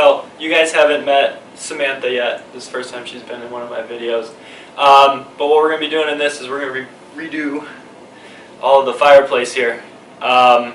So you guys haven't met Samantha yet. This is the first time she's been in one of my videos. But what we're going to be doing in this is we're going to redo all of the fireplace here. Why?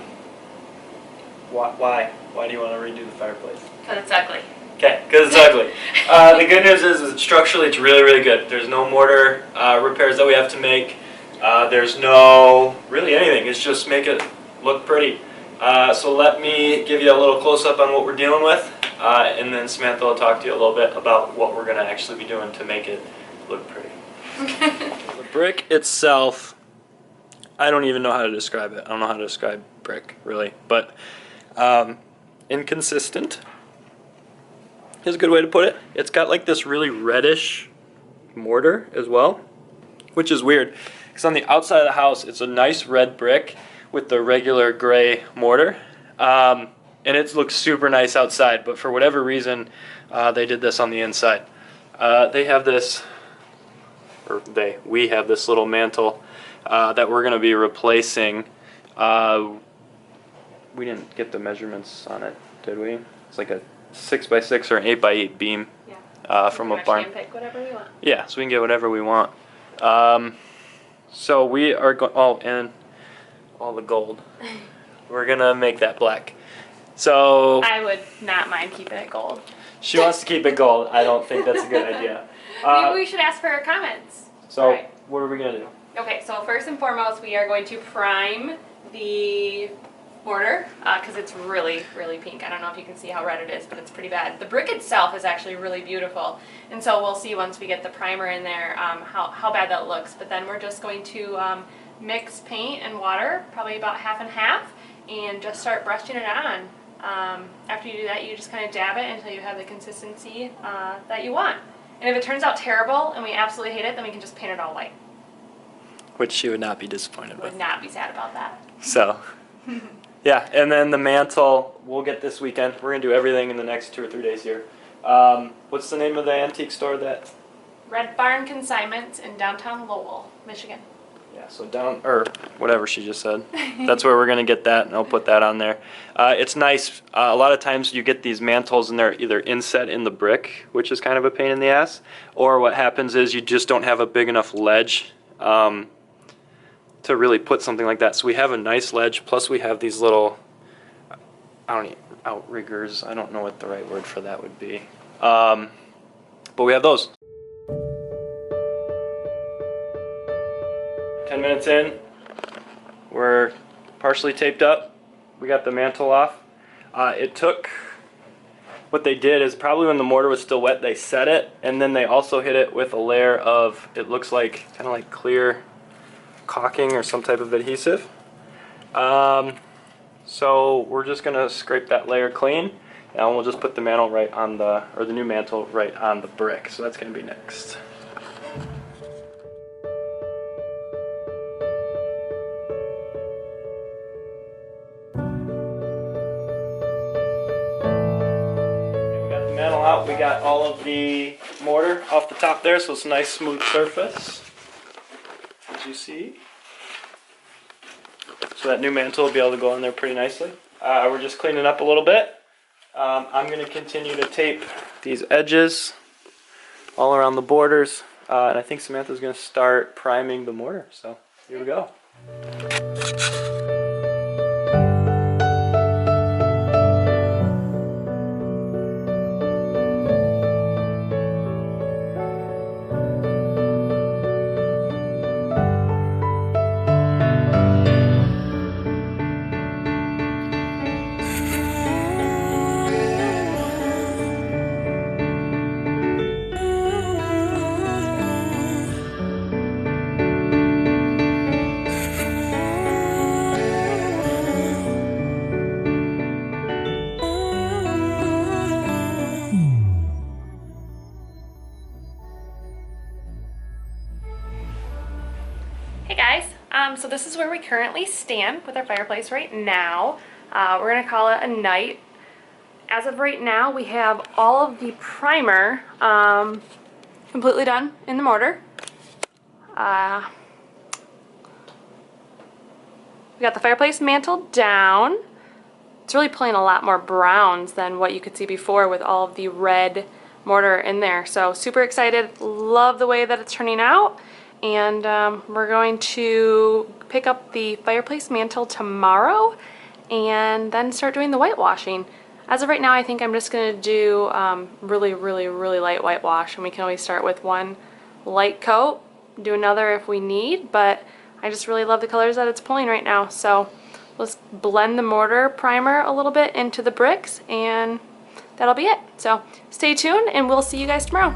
Why do you want to redo the fireplace? Because it's ugly. Okay, because it's ugly. The good news is that structurally it's really, really good. There's no mortar repairs that we have to make. There's no really anything. It's just make it look pretty. So let me give you a little close-up on what we're dealing with, and then Samantha will talk to you a little bit about what we're going to actually be doing to make it look pretty. The brick itself, I don't even know how to describe it. I don't know how to describe brick, really, but inconsistent is a good way to put it. It's got like this really reddish mortar as well, which is weird, because on the outside of the house it's a nice red brick with the regular gray mortar, and it looks super nice outside, but for whatever reason they did this on the inside. We have this little mantle that we're going to be replacing. We didn't get the measurements on it, did we? It's like a 6x6 or an 8x8 beam, from a barn. We can pick whatever we want. Yeah, so we can get whatever we want. So we are going. Oh, and all the gold. We're gonna make that black. So I would not mind keeping it gold. she wants to keep it gold. I don't think that's a good idea. Maybe we should ask for her comments. So right. What are we gonna do? Okay, so first and foremost, we are going to prime the mortar because it's really, really pink. I don't know if you can see how red it is, but it's pretty bad. The brick itself is actually really beautiful, and so we'll see once we get the primer in there how bad that looks. But then we're just going to mix paint and water, probably about half and half, and just start brushing it on. After you do that, you just kind of dab it until you have the consistency that you want. And if it turns out terrible and we absolutely hate it, then we can just paint it all white. Which she would not be disappointed with. Would not be sad about that. So, yeah, and then the mantle we'll get this weekend. We're gonna do everything in the next 2 or 3 days here. What's the name of the antique store that? Red Barn Consignments in downtown Lowell, Michigan. Yeah, so down, or whatever she just said. That's where we're going to get that, and I'll put that on there. It's nice. A lot of times you get these mantles and they're either inset in the brick, which is kind of a pain in the ass, or what happens is you just don't have a big enough ledge to really put something like that. So we have a nice ledge, plus we have these little, outriggers. I don't know what the right word for that would be. But we have those. 10 minutes in, we're partially taped up. We got the mantle off. What they did is probably when the mortar was still wet, they set it, and then they also hit it with a layer of, it looks like, kind of like clear caulking or some type of adhesive. So we're just gonna scrape that layer clean, and we'll just put the mantle right on the new mantle right on the brick. So that's gonna be next. Out. We got all of the mortar off the top there, so it's a nice smooth surface, as you see. So that new mantle will be able to go in there pretty nicely. We're just cleaning up a little bit. I'm going to continue to tape these edges all around the borders, and I think Samantha's going to start priming the mortar. So here we go. Hey guys, so this is where we currently stand with our fireplace right now. We're going to call it a night. As of right now, we have all of the primer completely done in the mortar. We got the fireplace mantle down. it's really pulling a lot more browns than what you could see before with all of the red mortar in there. So super excited, love the way that it's turning out. And we're going to pick up the Fireplace mantle tomorrow and then start doing the whitewashing. As of right now, I think I'm just going to do really light whitewash, and we can always start with one light coat, do another if we need, but I just really love the colors that it's pulling right now. So let's blend the mortar primer a little bit into the bricks, and that'll be it. So stay tuned, and we'll see you guys tomorrow.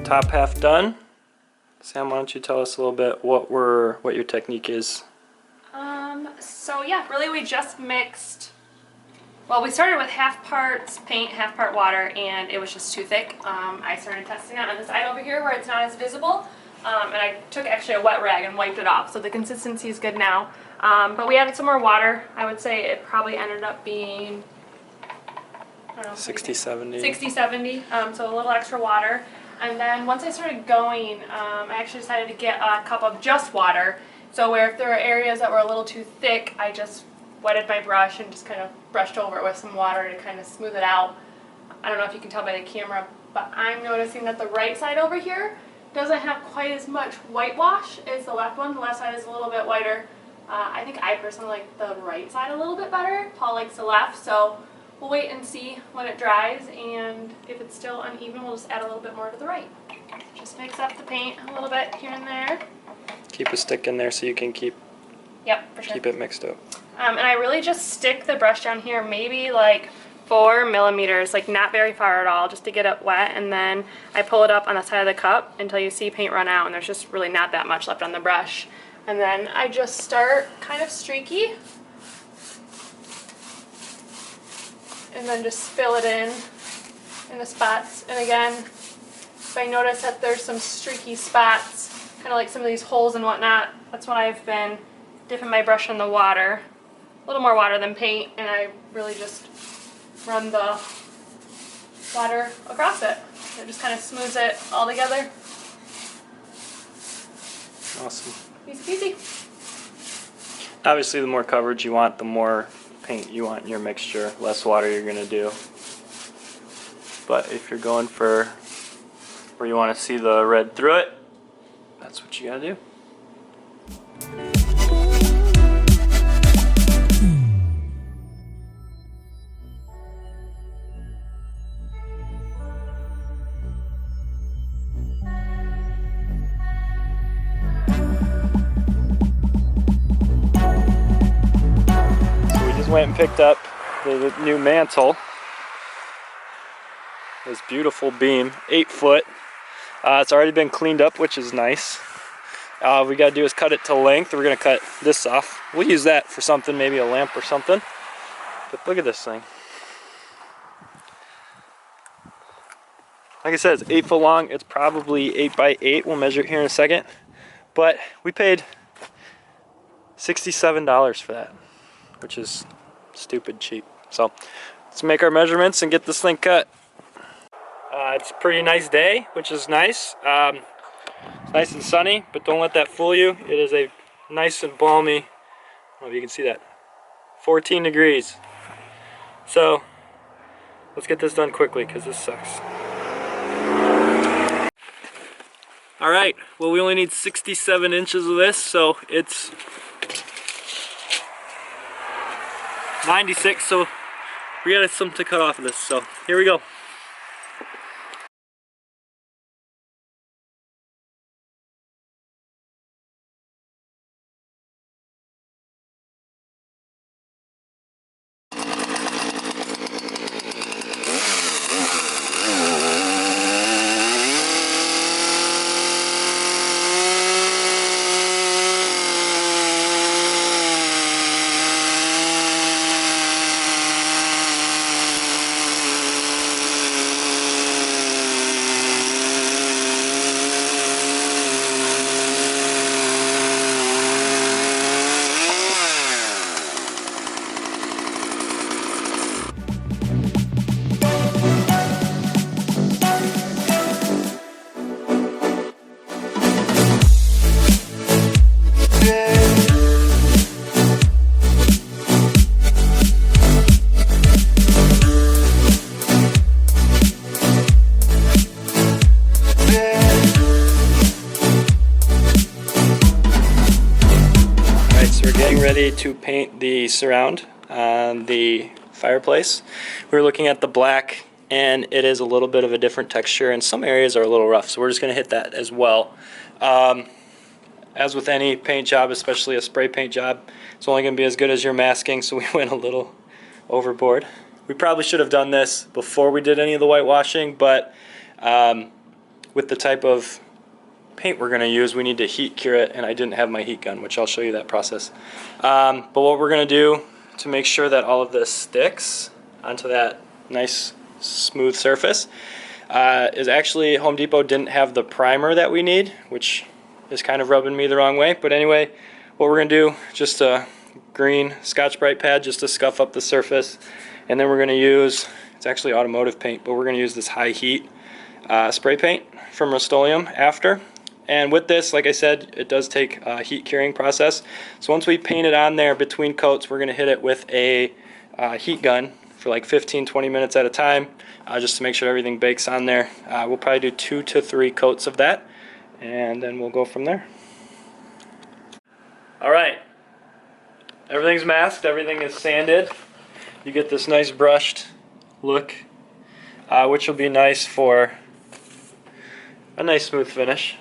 Top half done. Sam, why don't you tell us a little bit what your technique is? So yeah, really we just mixed, well, we started with half parts paint, half part water, and it was just too thick. I started testing it on the side over here where it's not as visible, and I took actually a wet rag and wiped it off, so the consistency is good now. But we added some more water. I would say it probably ended up being, I don't know, 60, 70. 60, 70, so a little extra water. And then once I started going, I actually decided to get a cup of just water. So where if there are areas that were a little too thick, I just wetted my brush and just kind of brushed over it with some water to kind of smooth it out. I don't know if you can tell by the camera, but I'm noticing that the right side over here doesn't have quite as much whitewash as the left one. The left side is a little bit whiter. I think I personally like the right side a little bit better. Paul likes the left, so we'll wait and see when it dries, and if it's still uneven, we'll just add a little bit more to the right. Just mix up the paint a little bit here and there. Keep a stick in there so you can keep for sure. Keep it mixed up. And I really just stick the brush down here, maybe like 4 millimeters, like not very far at all, just to get it wet, and then I pull it up on the side of the cup until you see paint run out, and there's just really not that much left on the brush. And then I just start kind of streaky, and then just fill it in the spots. And again, if I notice that there's some streaky spots, kind of like some of these holes and whatnot, that's when I've been dipping my brush in the water, a little more water than paint, and I really just run the water across it. It just kind of smooths it all together. Awesome. Easy peasy. Obviously, the more coverage you want, the more paint you want in your mixture, less water you're going to do. But if you're going for where you want to see the red through it, that's what you got to do. Went and picked up the new mantle. This beautiful beam, 8 foot. It's already been cleaned up, which is nice. We got to do is cut it to length. We're going to cut this off. We'll use that for something, maybe a lamp or something. But look at this thing. Like I said, it's 8 foot long. It's probably 8 by 8. We'll measure it here in a second. But we paid $67 for that, which is stupid cheap. So let's make our measurements and get this thing cut. It's a pretty nice day, which is nice. It's nice and sunny, but don't let that fool you. It is a nice and balmy, I don't know if you can see that, 14 degrees. So let's get this done quickly because this sucks. Alright, well, we only need 67 inches of this, so it's 96, so we got something to cut off of this, so here we go. ready to paint the surround on the fireplace. We were looking at the black, and it is a little bit of a different texture, and some areas are a little rough, so we're just going to hit that as well. As with any paint job, especially a spray paint job, it's only going to be as good as your masking, so we went a little overboard. We probably should have done this before we did any of the whitewashing, but with the type of paint we're going to use, we need to heat cure it, and I didn't have my heat gun, which I'll show you that process. But what we're going to do to make sure that all of this sticks onto that nice smooth surface is actually Home Depot didn't have the primer that we need, which is kind of rubbing me the wrong way. But anyway, what we're going to do, just a green Scotchbrite pad just to scuff up the surface, and then we're going to use, it's actually automotive paint, but we're going to use this high heat spray paint from Rustoleum after. And with this, like I said, it does take a heat curing process. So once we paint it on there between coats, we're going to hit it with a heat gun for like 15-20 minutes at a time, just to make sure everything bakes on there. We'll probably do 2 to 3 coats of that, and then we'll go from there. All right, everything's masked, everything is sanded. You get this nice brushed look, which will be nice for a nice smooth finish.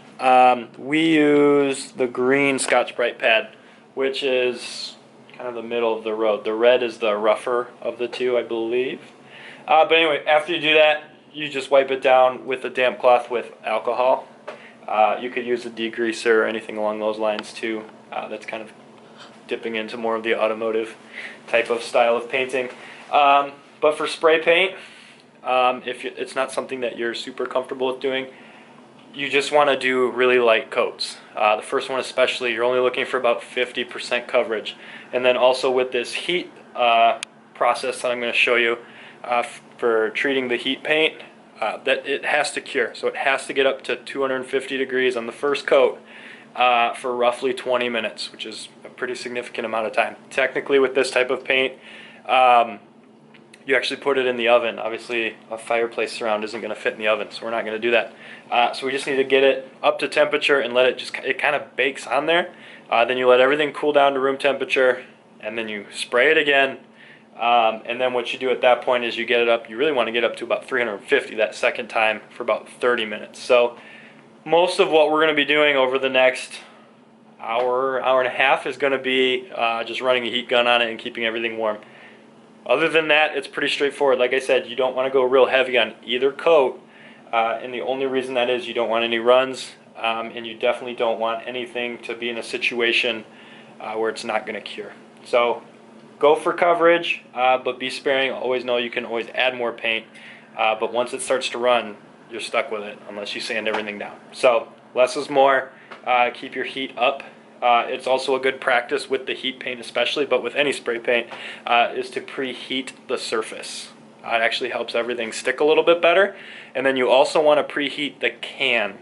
We use the green Scotchbrite pad, which is kind of the middle of the road. The red is the rougher of the two, I believe. But anyway, after you do that, you just wipe it down with a damp cloth with alcohol. You could use a degreaser or anything along those lines too. That's kind of dipping into more of the automotive type of style of painting. But for spray paint, if it's not something that you're super comfortable with doing, you just want to do really light coats. The first one especially, you're only looking for about 50% coverage. And then also with this heat process that I'm going to show you for treating the heat paint, that it has to cure. So it has to get up to 250 degrees on the first coat for roughly 20 minutes, which is a pretty significant amount of time. Technically with this type of paint, you actually put it in the oven. Obviously a fireplace surround isn't going to fit in the oven, so we're not going to do that. So we just need to get it up to temperature and let it just, it kind of bakes on there. Then you let everything cool down to room temperature, and then you spray it again. And then what you do at that point is you get it up, you really want to get up to about 350 that second time for about 30 minutes. So most of what we're going to be doing over the next hour, hour and a half is going to be just running a heat gun on it and keeping everything warm. Other than that, it's pretty straightforward. Like I said, you don't want to go real heavy on either coat, and the only reason that is you don't want any runs, and you definitely don't want anything to be in a situation where it's not going to cure. So go for coverage, but be sparing. Always know you can always add more paint, but once it starts to run, you're stuck with it unless you sand everything down. So less is more. Keep your heat up. It's also a good practice with the heat paint especially, but with any spray paint, is to preheat the surface. It actually helps everything stick a little bit better. And then you also want to preheat the can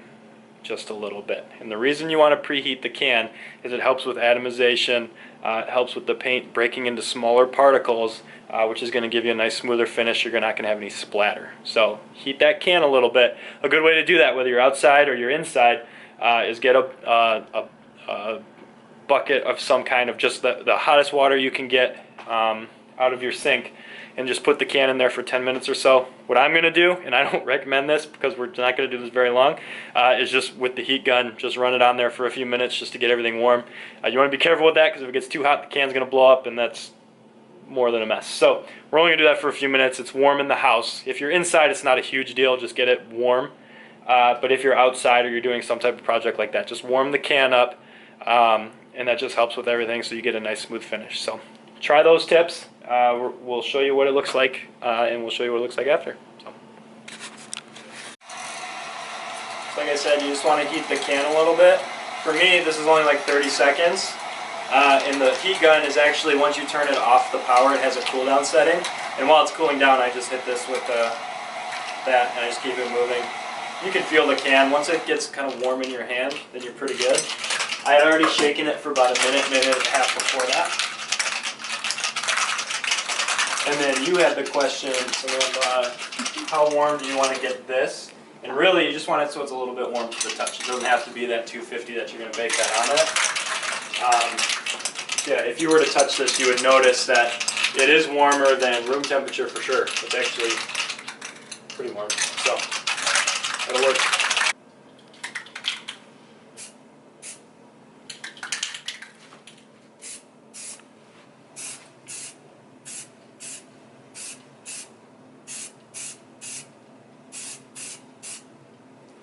just a little bit. And the reason you want to preheat the can is it helps with atomization, it helps with the paint breaking into smaller particles, which is going to give you a nice smoother finish. You're not going to have any splatter. So heat that can a little bit. A good way to do that, whether you're outside or you're inside, is get a bucket of some kind of just the hottest water you can get out of your sink, and just put the can in there for 10 minutes or so. What I'm going to do, and I don't recommend this because we're not going to do this very long, is just with the heat gun, just run it on there for a few minutes just to get everything warm. You want to be careful with that because if it gets too hot, the can's going to blow up, and that's more than a mess. So we're only going to do that for a few minutes. It's warm in the house. If you're inside, it's not a huge deal. Just get it warm. But if you're outside or you're doing some type of project like that, just warm the can up, and that just helps with everything so you get a nice smooth finish. So try those tips. We'll show you what it looks like, and we'll show you what it looks like after. So like I said, you just want to heat the can a little bit. For me, this is only like 30 seconds. And the heat gun is actually, once you turn it off the power, it has a cool down setting. And while it's cooling down, I just hit this with that, and I just keep it moving. You can feel the can. Once it gets kind of warm in your hand, then you're pretty good. I had already shaken it for about a minute and a half before that. And then you had the question of how warm do you want to get this? And really, you just want it so it's a little bit warm to the touch. It doesn't have to be that 250 that you're going to bake that on it. Yeah, if you were to touch this, you would notice that it is warmer than room temperature for sure. It's actually pretty warm, so that'll work.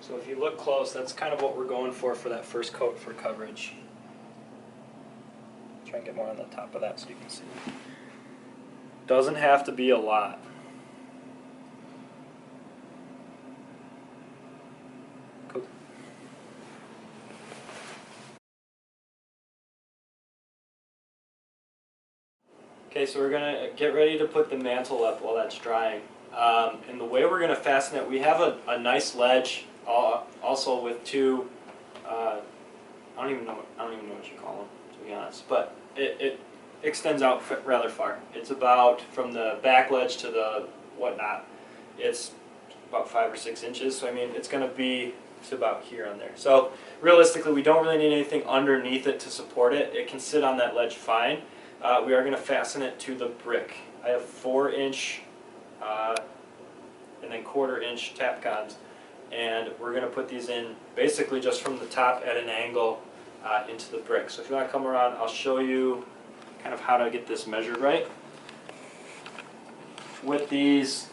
So if you look close, that's kind of what we're going for that first coat for coverage. Try and get more on the top of that so you can see. Doesn't have to be a lot. Cool. Okay, so we're gonna get ready to put the mantle up while that's drying. And the way we're gonna fasten it, we have a nice ledge, also with two. I don't even know what you call them, to be honest, but it extends out rather far. It's about from the back ledge to the whatnot. It's about 5 or 6 inches. So I mean, it's gonna be to about here on there. So realistically, we don't really need anything underneath it to support it. It can sit on that ledge fine. We are gonna fasten it to the brick. I have 4-inch and then 1/4-inch tapcons, and we're going to put these in basically just from the top at an angle into the brick. So if you want to come around, I'll show you kind of how to get this measured right. With these,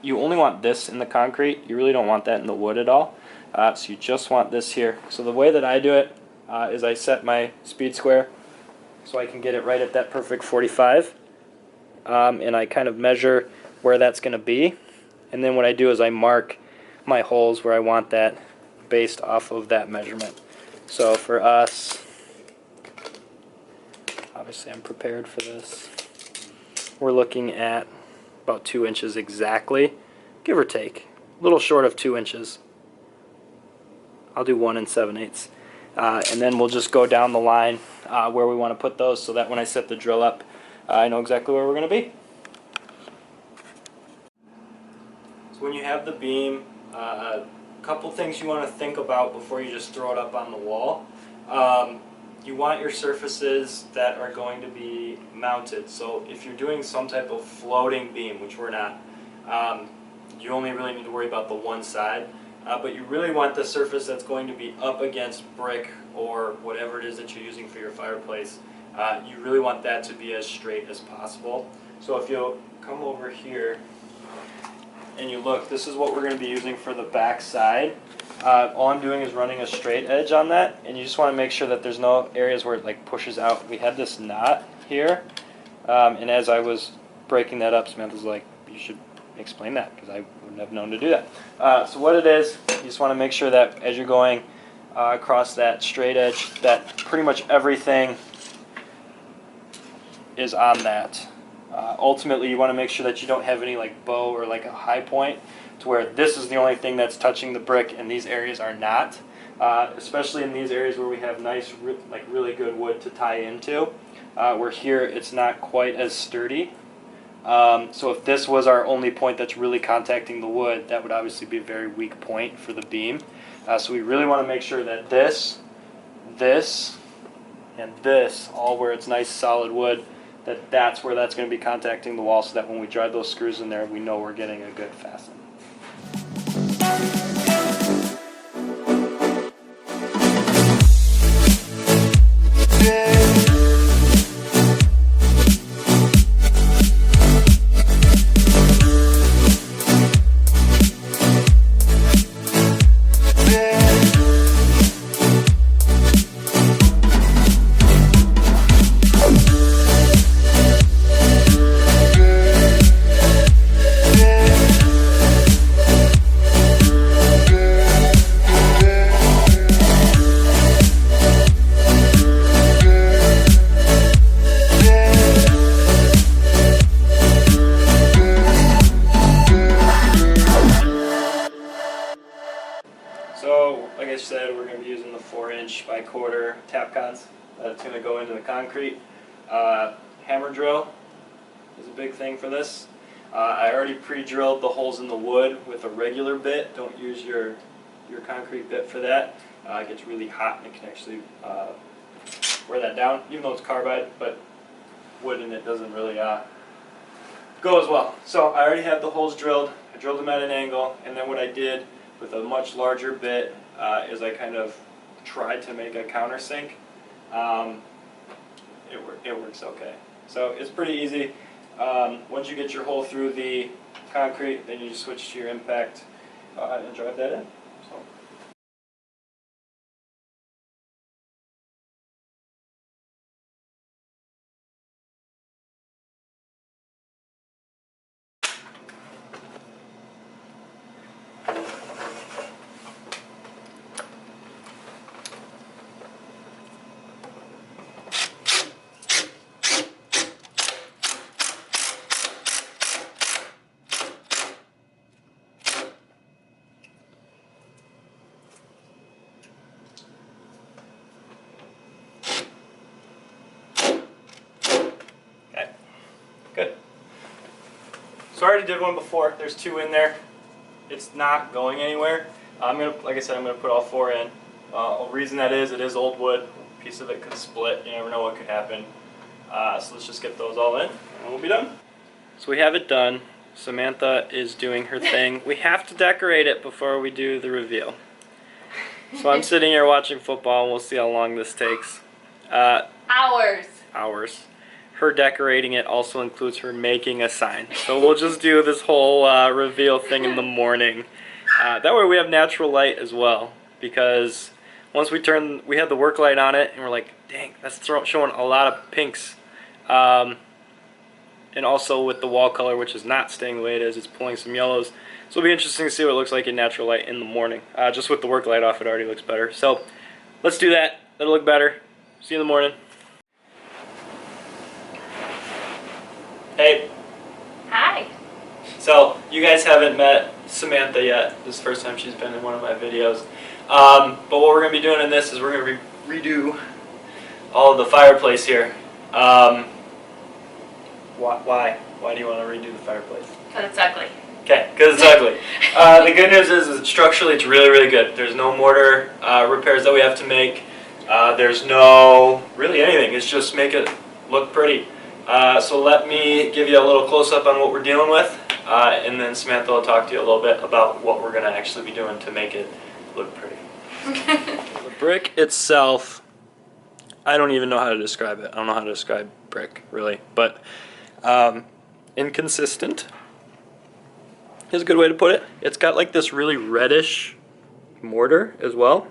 you only want this in the concrete. You really don't want that in the wood at all. So you just want this here. So the way that I do it is I set my speed square so I can get it right at that perfect 45, and I kind of measure where that's going to be. And then what I do is I mark my holes where I want that based off of that measurement. So for us, obviously I'm prepared for this, we're looking at about 2 inches exactly, give or take, a little short of 2 inches. I'll do 1 7/8. And then we'll just go down the line where we want to put those so that when I set the drill up, I know exactly where we're going to be. When you have the beam, a couple things you want to think about before you just throw it up on the wall. You want your surfaces that are going to be mounted. So if you're doing some type of floating beam, which we're not, you only really need to worry about the one side. But you really want the surface that's going to be up against brick or whatever it is that you're using for your fireplace. You really want that to be as straight as possible. So if you'll come over here and you look, this is what we're going to be using for the back side. All I'm doing is running a straight edge on that, and you just want to make sure that there's no areas where it like pushes out. We had this knot here, and as I was breaking that up, Samantha's like, you should explain that, because I wouldn't have known to do that. So what it is, you just want to make sure that as you're going across that straight edge, that pretty much everything is on that. Ultimately, you want to make sure that you don't have any like bow or like a high point to where this is the only thing that's touching the brick and these areas are not. Especially in these areas where we have nice, like really good wood to tie into. Where here it's not quite as sturdy. So if this was our only point that's really contacting the wood, that would obviously be a very weak point for the beam. So we really want to make sure that this, and this, all where it's nice solid wood, that's where that's going to be contacting the wall, so that when we drive those screws in there, we know we're getting a good fasten. So, like I said, we're going to be using the 4-inch by 1/4 tapcons. That's going to go into the concrete. Hammer drill is a big thing for this. I already pre-drilled the holes in the wood with a regular bit. Don't use your concrete bit for that. It gets really hot and it can actually wear that down, even though it's carbide, but wood in it doesn't really go as well. So I already have the holes drilled. I drilled them at an angle, and then what I did with a much larger bit is I kind of tried to make a countersink. It works okay. So it's pretty easy. Once you get your hole through the concrete, then you just switch to your impact and drive that in. So. Good. So I already did one before. There's 2 in there. It's not going anywhere. Like I said, I'm gonna put all 4 in. The reason that is, it is old wood. A piece of it could split. You never know what could happen. So let's just get those all in, and we'll be done. So we have it done. Samantha is doing her thing. We have to decorate it before we do the reveal. So I'm sitting here watching football, and we'll see how long this takes. Hours. Her decorating it also includes her making a sign. So we'll just do this whole reveal thing in the morning. That way we have natural light as well. Because once we had the work light on it, and we're like, dang, that's showing a lot of pinks. And also with the wall color, which is not staying the way it is, it's pulling some yellows. So it'll be interesting to see what it looks like in natural light in the morning. Just with the work light off, it already looks better. So let's do that. That'll look better. See you in the morning. Hey. Hi. So, you guys haven't met Samantha yet. This is the first time she's been in one of my videos. But what we're going to be doing in this is we're going to redo all of the fireplace here. Why? Why do you want to redo the fireplace? Because it's ugly. Okay, because it's ugly. The good news is structurally it's really, really good. There's no mortar repairs that we have to make. There's no really anything. It's just make it look pretty. So let me give you a little close-up on what we're dealing with, and then Samantha will talk to you a little bit about what we're going to actually be doing to make it look pretty. The brick itself, I don't even know how to describe it. I don't know how to describe brick, really, but inconsistent is a good way to put it. It's got like this really reddish mortar as well,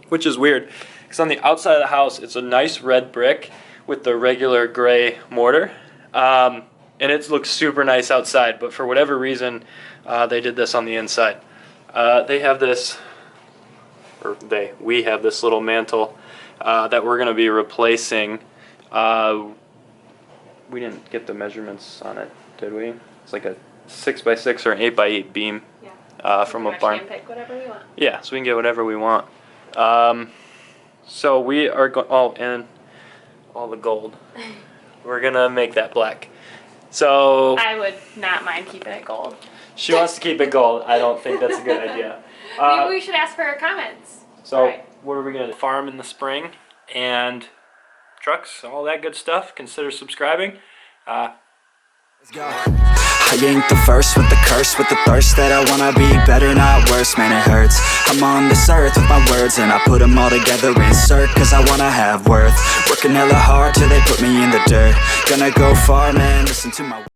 which is weird, because on the outside of the house, it's a nice red brick with the regular gray mortar, and it looks super nice outside, but for whatever reason they did this on the inside. They have this, or we have this little mantle that we're going to be replacing. We didn't get the measurements on it, did we? It's like a 6x6 or an 8x8 beam from a barn. Pick whatever we want. Yeah, so we can get whatever we want. So we are going, oh, and all the gold. We're gonna make that black. So I would not mind keeping it gold. she wants to keep it gold. I don't think that's a good idea. Maybe we should ask for her comments. So right. What are we gonna do? Farm in the spring and trucks, all that good stuff. Consider subscribing. Let's go. I ain't the first with the curse, with the thirst that I wanna be better, not worse, man it hurts. I'm on this earth with my words and I put them all together, insert, cause I wanna have worth. Working hella hard till they put me in the dirt. Gonna go far, man, listen to my